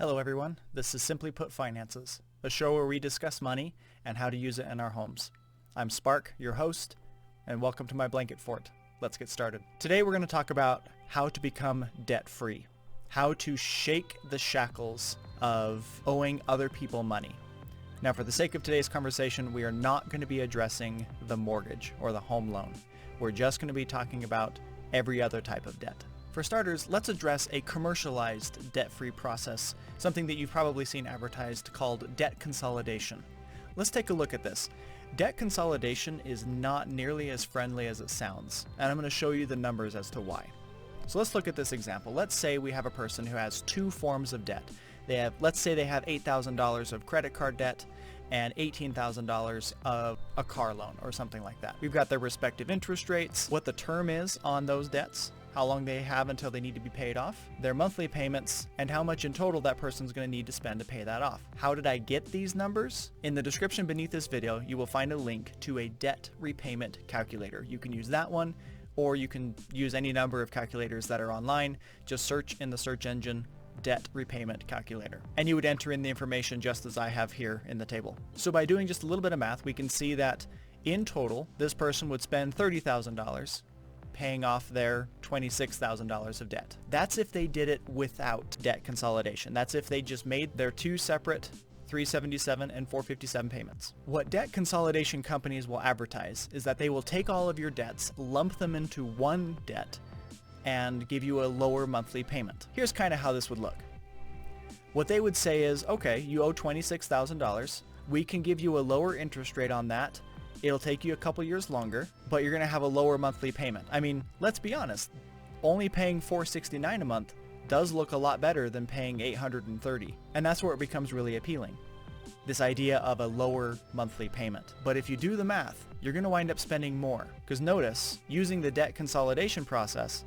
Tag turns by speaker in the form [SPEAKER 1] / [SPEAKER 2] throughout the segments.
[SPEAKER 1] Hello everyone, this is Simply Put Finances, a show where we discuss money and how to use it in our homes. I'm Spark, your host, and welcome to my blanket fort. Let's get started. Today we're going to talk about how to become debt-free, how to shake the shackles of owing other people money. Now for the sake of today's conversation, we are not going to be addressing the mortgage or the home loan. We're just going to be talking about every other type of debt. For starters, let's address a commercialized debt-free process, something that you've probably seen advertised called debt consolidation. Let's take a look at this. Debt consolidation is not nearly as friendly as it sounds, and I'm going to show you the numbers as to why. So let's look at this example. Let's say we have a person who has two forms of debt. Let's say they have $8,000 of credit card debt and $18,000 of a car loan or something like that. We've got their respective interest rates, what the term is on those debts, how long they have until they need to be paid off, their monthly payments, and how much in total that person's going to need to spend to pay that off. How did I get these numbers? In the description beneath this video, you will find a link to a debt repayment calculator. You can use that one, or you can use any number of calculators that are online. Just search in the search engine debt repayment calculator, and you would enter in the information just as I have here in the table. So by doing just a little bit of math, we can see that in total, this person would spend $30,000 paying off their $26,000 of debt. That's if they did it without debt consolidation. That's if they just made their two separate $377 and $457 payments. What debt consolidation companies will advertise is that they will take all of your debts, lump them into one debt, and give you a lower monthly payment. Here's kind of how this would look. What they would say is, okay, you owe $26,000. We can give you a lower interest rate on that. It'll take you a couple years longer, but you're going to have a lower monthly payment. I mean, let's be honest, only paying $469 a month does look a lot better than paying $830. And that's where it becomes really appealing. This idea of a lower monthly payment. But if you do the math, you're going to wind up spending more. Because notice, using the debt consolidation process,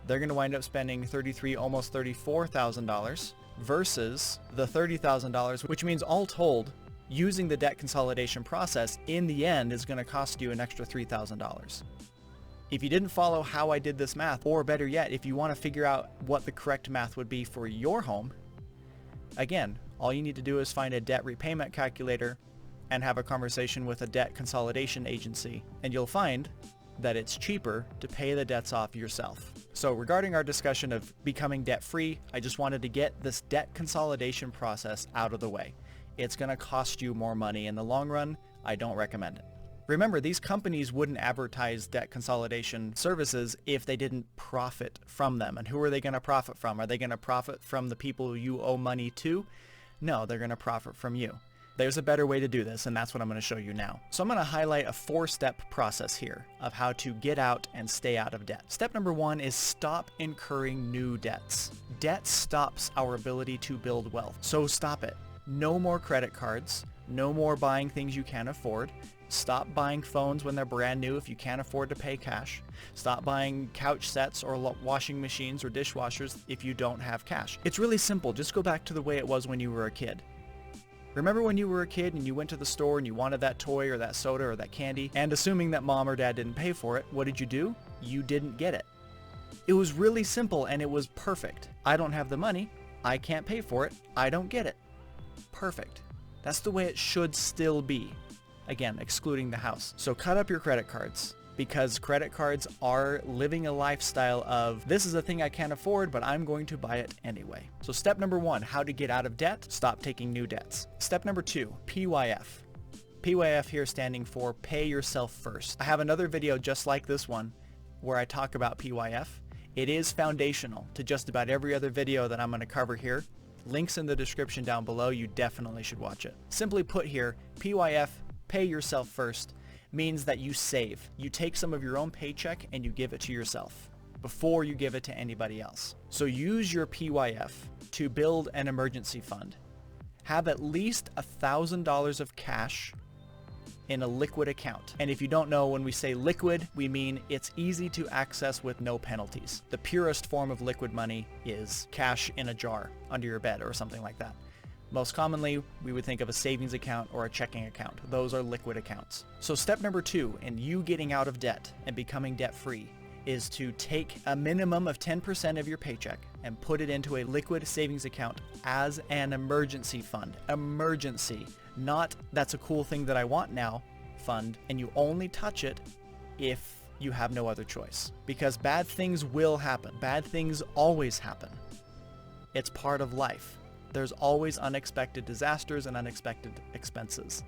[SPEAKER 1] they're going to wind up spending $33,000, almost $34,000 versus the $30,000, which means all told, using the debt consolidation process in the end is going to cost you an extra $3,000. If you didn't follow how I did this math, or better yet, if you want to figure out what the correct math would be for your home, again, all you need to do is find a debt repayment calculator and have a conversation with a debt consolidation agency, and you'll find that it's cheaper to pay the debts off yourself. So regarding our discussion of becoming debt-free, I just wanted to get this debt consolidation process out of the way. It's going to cost you more money in the long run. I don't recommend it. Remember, these companies wouldn't advertise debt consolidation services if they didn't profit from them. And who are they going to profit from? Are they going to profit from the people you owe money to? No, they're going to profit from you. There's a better way to do this, and that's what I'm going to show you now. So I'm going to highlight a 4-step process here of how to get out and stay out of debt. Step number 1 is stop incurring new debts. Debt stops our ability to build wealth. So stop it. No more credit cards. No more buying things you can't afford. Stop buying phones when they're brand new if you can't afford to pay cash. Stop buying couch sets or washing machines or dishwashers if you don't have cash. It's really simple. Just go back to the way it was when you were a kid. Remember when you were a kid and you went to the store and you wanted that toy or that soda or that candy, and assuming that mom or dad didn't pay for it, what did you do? You didn't get it. It was really simple and it was perfect. I don't have the money. I can't pay for it. I don't get it. Perfect. That's the way it should still be. Again, excluding the house. So cut up your credit cards, because credit cards are living a lifestyle of, this is a thing I can't afford, but I'm going to buy it anyway. So step number 1, how to get out of debt, stop taking new debts. Step number 2, PYF. PYF here standing for pay yourself first. I have another video just like this one where I talk about PYF. It is foundational to just about every other video that I'm going to cover here. Links in the description down below. You definitely should watch it. Simply put here, PYF, pay yourself first, means that you save. You take some of your own paycheck and you give it to yourself before you give it to anybody else. So use your PYF to build an emergency fund. Have at least $1,000 of cash in a liquid account. And if you don't know, when we say liquid, we mean it's easy to access with no penalties. The purest form of liquid money is cash in a jar under your bed or something like that. Most commonly, we would think of a savings account or a checking account. Those are liquid accounts. So step number 2 in you getting out of debt and becoming debt-free is to take a minimum of 10% of your paycheck and put it into a liquid savings account as an emergency fund. Emergency, not that's a cool thing that I want now fund, and you only touch it if you have no other choice. Because bad things will happen. Bad things always happen. It's part of life. There's always unexpected disasters and unexpected expenses.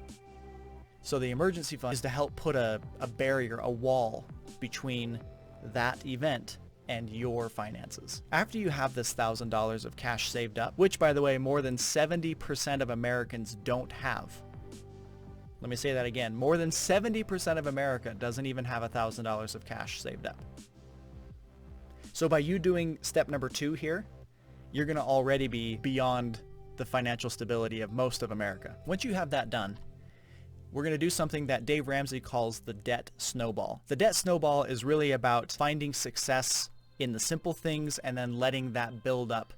[SPEAKER 1] So the emergency fund is to help put a barrier, a wall between that event and your finances. After you have this $1,000 of cash saved up, which by the way, more than 70% of Americans don't have. Let me say that again. More than 70% of America doesn't even have $1,000 of cash saved up. So by you doing step number 2 here, you're going to already be beyond the financial stability of most of America. Once you have that done, we're going to do something that Dave Ramsey calls the debt snowball. The debt snowball is really about finding success in the simple things and then letting that build up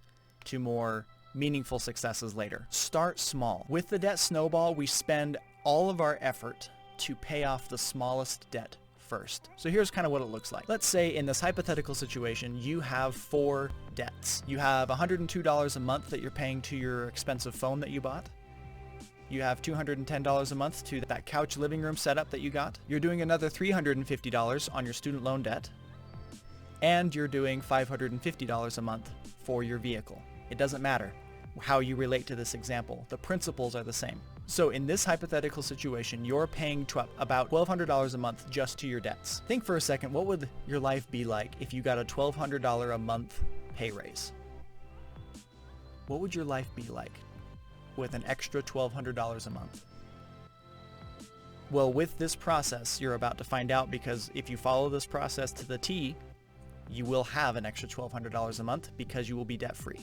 [SPEAKER 1] to more meaningful successes later. Start small. With the debt snowball, we spend all of our effort to pay off the smallest debt first. So here's kind of what it looks like. Let's say in this hypothetical situation, you have 4 debts. You have $102 a month that you're paying to your expensive phone that you bought. You have $210 a month to that couch living room setup that you got. You're doing another $350 on your student loan debt. And you're doing $550 a month for your vehicle. It doesn't matter how you relate to this example. The principles are the same. So in this hypothetical situation, you're paying about $1,200 a month just to your debts. Think for a second, what would your life be like if you got a $1,200 a month pay raise? What would your life be like with an extra $1,200 a month? Well, with this process, you're about to find out, because if you follow this process to the T, you will have an extra $1,200 a month because you will be debt-free.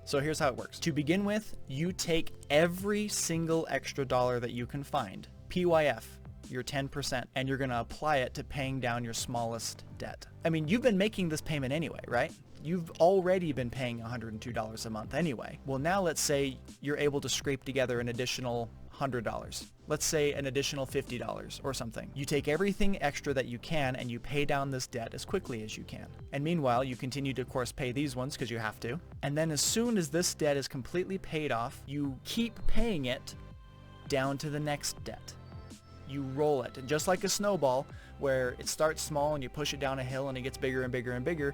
[SPEAKER 1] So here's how it works. To begin with, you take every single extra dollar that you can find, PYF, your 10%, and you're going to apply it to paying down your smallest debt. I mean, you've been making this payment anyway, right? You've already been paying $102 a month anyway. Well, now let's say you're able to scrape together an additional $100. Let's say an additional $50 or something. You take everything extra that you can and you pay down this debt as quickly as you can. And meanwhile, you continue to, of course, pay these ones because you have to. And then as soon as this debt is completely paid off, you keep paying it down to the next debt. You roll it. And just like a snowball, where it starts small and you push it down a hill and it gets bigger and bigger and bigger,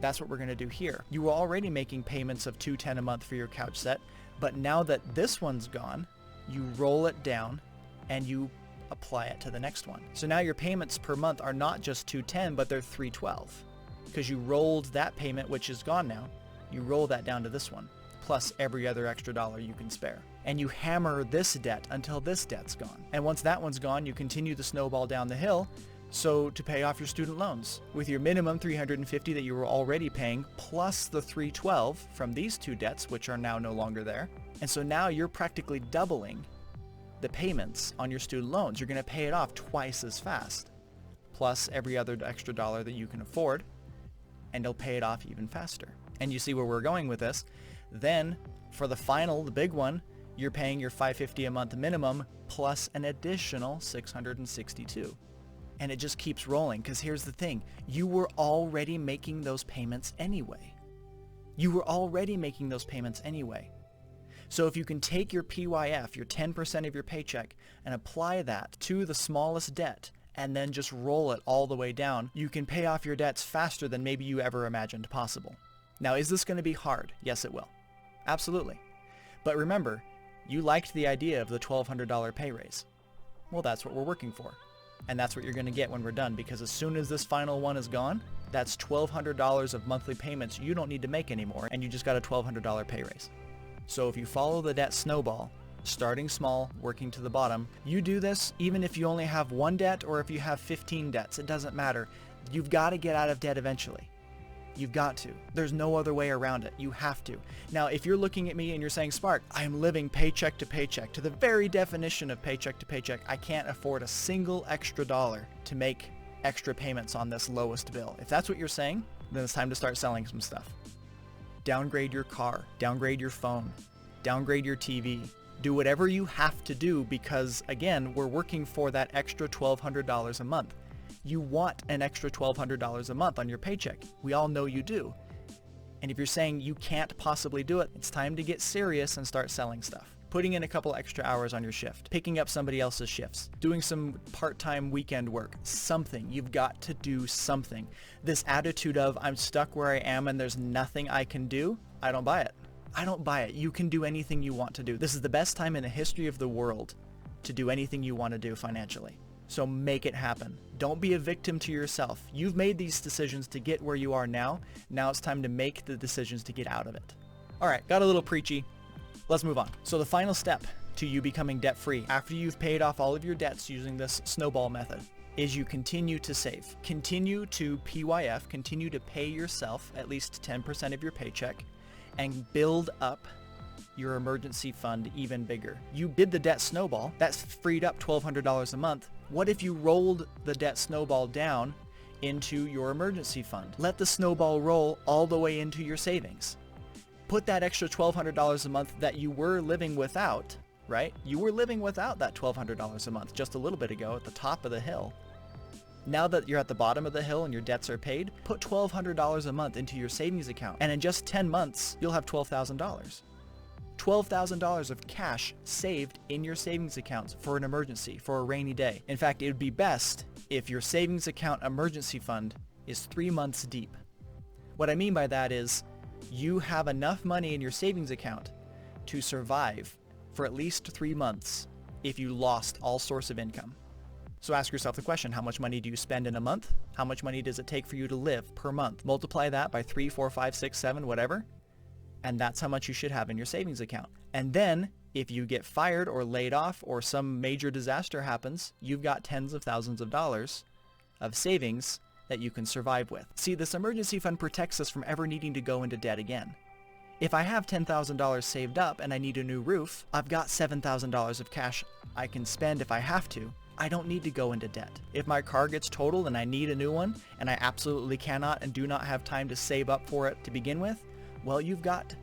[SPEAKER 1] that's what we're going to do here. You were already making payments of $210 a month for your couch set, but now that this one's gone, you roll it down and you apply it to the next one. So now your payments per month are not just $210, but they're $312, because you rolled that payment, which is gone now. You roll that down to this one, plus every other extra dollar you can spare. And you hammer this debt until this debt's gone. And once that one's gone, you continue the snowball down the hill. So to pay off your student loans with your minimum $350 that you were already paying, plus the $312 from these 2 debts, which are now no longer there. And so now you're practically doubling the payments on your student loans. You're going to pay it off twice as fast, plus every other extra dollar that you can afford, and you'll pay it off even faster. And you see where we're going with this. Then for the final, the big one, you're paying your $550 a month minimum plus an additional $662. And it just keeps rolling, because here's the thing. You were already making those payments anyway. You were already making those payments anyway. So if you can take your PYF, your 10% of your paycheck, and apply that to the smallest debt, and then just roll it all the way down, you can pay off your debts faster than maybe you ever imagined possible. Now, is this going to be hard? Yes, it will. Absolutely. But remember, you liked the idea of the $1,200 pay raise. Well, that's what we're working for. And that's what you're going to get when we're done, because as soon as this final one is gone, that's $1,200 of monthly payments you don't need to make anymore, and you just got a $1,200 pay raise. So if you follow the debt snowball, starting small, working to the bottom, you do this even if you only have 1 debt or if you have 15 debts. It doesn't matter. You've got to get out of debt eventually. You've got to. There's no other way around it. You have to. Now, if you're looking at me and you're saying, Spark, I'm living paycheck to paycheck, to the very definition of paycheck to paycheck, I can't afford a single extra dollar to make extra payments on this lowest bill. If that's what you're saying, then it's time to start selling some stuff. Downgrade your car, downgrade your phone, downgrade your TV. Do whatever you have to do, because again, we're working for that extra $1,200 a month. You want an extra $1,200 a month on your paycheck. We all know you do. And if you're saying you can't possibly do it, it's time to get serious and start selling stuff. Putting in a couple extra hours on your shift, picking up somebody else's shifts, doing some part-time weekend work, something. You've got to do something. This attitude of I'm stuck where I am and there's nothing I can do, I don't buy it. I don't buy it. You can do anything you want to do. This is the best time in the history of the world to do anything you want to do financially. So make it happen. Don't be a victim to yourself. You've made these decisions to get where you are now. Now it's time to make the decisions to get out of it. All right, got a little preachy. Let's move on. So the final step to you becoming debt-free after you've paid off all of your debts using this snowball method is you continue to save. Continue to PYF, continue to pay yourself at least 10% of your paycheck and build up your emergency fund even bigger. You did the debt snowball. That's freed up $1,200 a month. What if you rolled the debt snowball down into your emergency fund? Let the snowball roll all the way into your savings. Put that extra $1,200 a month that you were living without, right? You were living without that $1,200 a month just a little bit ago at the top of the hill. Now that you're at the bottom of the hill and your debts are paid, put $1,200 a month into your savings account. And in just 10 months, you'll have $12,000. $12,000 of cash saved in your savings accounts for an emergency, for a rainy day. In fact, it would be best if your savings account emergency fund is 3 months deep. What I mean by that is you have enough money in your savings account to survive for at least 3 months if you lost all source of income. So ask yourself the question, how much money do you spend in a month? How much money does it take for you to live per month? Multiply that by 3, 4, 5, 6, 7, whatever. And that's how much you should have in your savings account. And then if you get fired or laid off or some major disaster happens, you've got tens of thousands of dollars of savings that you can survive with. See, this emergency fund protects us from ever needing to go into debt again. If I have $10,000 saved up and I need a new roof, I've got $7,000 of cash I can spend if I have to. I don't need to go into debt. If my car gets totaled and I need a new one and I absolutely cannot and do not have time to save up for it to begin with, well, you've got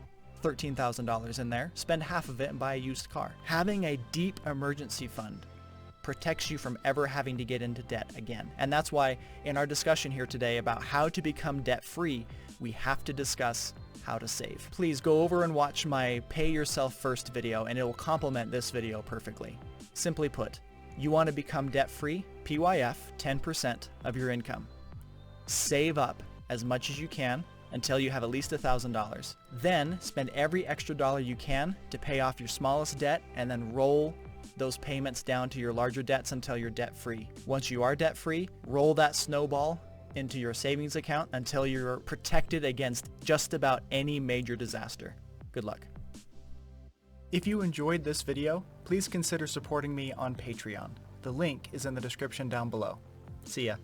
[SPEAKER 1] $13,000 in there. Spend half of it and buy a used car. Having a deep emergency fund protects you from ever having to get into debt again. And that's why in our discussion here today about how to become debt-free, we have to discuss how to save. Please go over and watch my Pay Yourself First video and it will complement this video perfectly. Simply put, you want to become debt-free? PYF 10% of your income. Save up as much as you can until you have at least $1,000. Then spend every extra dollar you can to pay off your smallest debt and then roll those payments down to your larger debts until you're debt-free. Once you are debt-free, roll that snowball into your savings account until you're protected against just about any major disaster. Good luck. If you enjoyed this video, please consider supporting me on Patreon. The link is in the description down below. See ya.